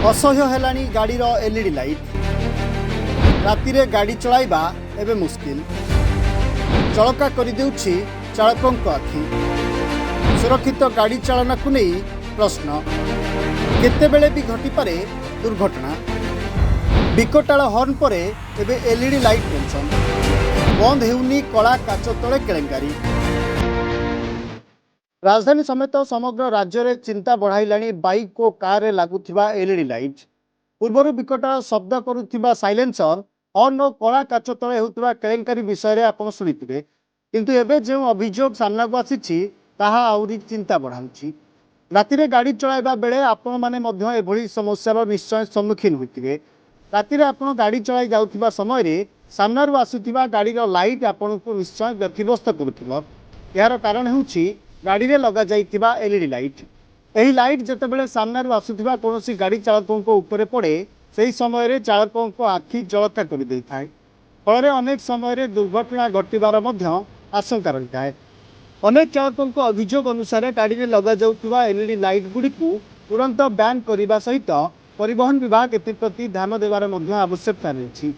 असह्य हेलानी गाड़ी LED light राति रे गाड़ी चलाइबा एबे मुश्किल चलका कर देउछि चालकों आखि सुरक्षित गाड़ी चालना को नहीं प्रश्न केतेबेले भी घटिपारे दुर्घटना विकटाल हर्न पर एबे एलईडी लाइट टेंशन बंद हेउनी कला काच तले केलेंकारी राजधानी समेत समग्र राज्य में चिंता बढ़ाइलाणी बाइक और कार लगुवा एलईडी लाइट पूर्वर विकटाल शब्द करुवा साइलेंसर हर्न और कला काच तले होता केलेंकारी विषय में आप शुणिथे किंतु एबे जो अभियोग सामना को आसी आहरी चिंता बढ़ाऊँगी राति गाड़ी चलाइबा बेले आपण मैंने समस्या निश्चय सम्मुखीन होते राति आप गाड़ी चलाई जाऊा समय सामना आसुवा गाड़ी लाइट आपन को निश्चय व्यतिग्रस्त कर यार कारण हूँ गाड़ी में लग जाइथिबा एलईडी लाइट यही लाइट जितेबाला सामना आसुवा कौन गाड़ी चालकों ऊपर पड़े से समय चालकों आखि जलका कर दे था फल अनेक समय दुर्घटना घटवार आशंका रही है। अनेक चालकों अभियोग अनुसार गाड़ी में लग जाउथुवा एलईडी लाइट गुड़ी तुरंत बैन करने सहित परिवहन विभाग एप्रति ध्यान देवार आवश्यकता रही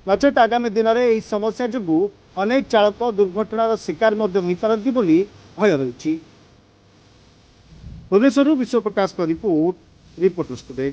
नचेत आगामी दिन में यह समस्या जो अनेक चालक दुर्घटनार शिकार होती भय रही। Bhubaneswar Vishwaprakash report Reporters today.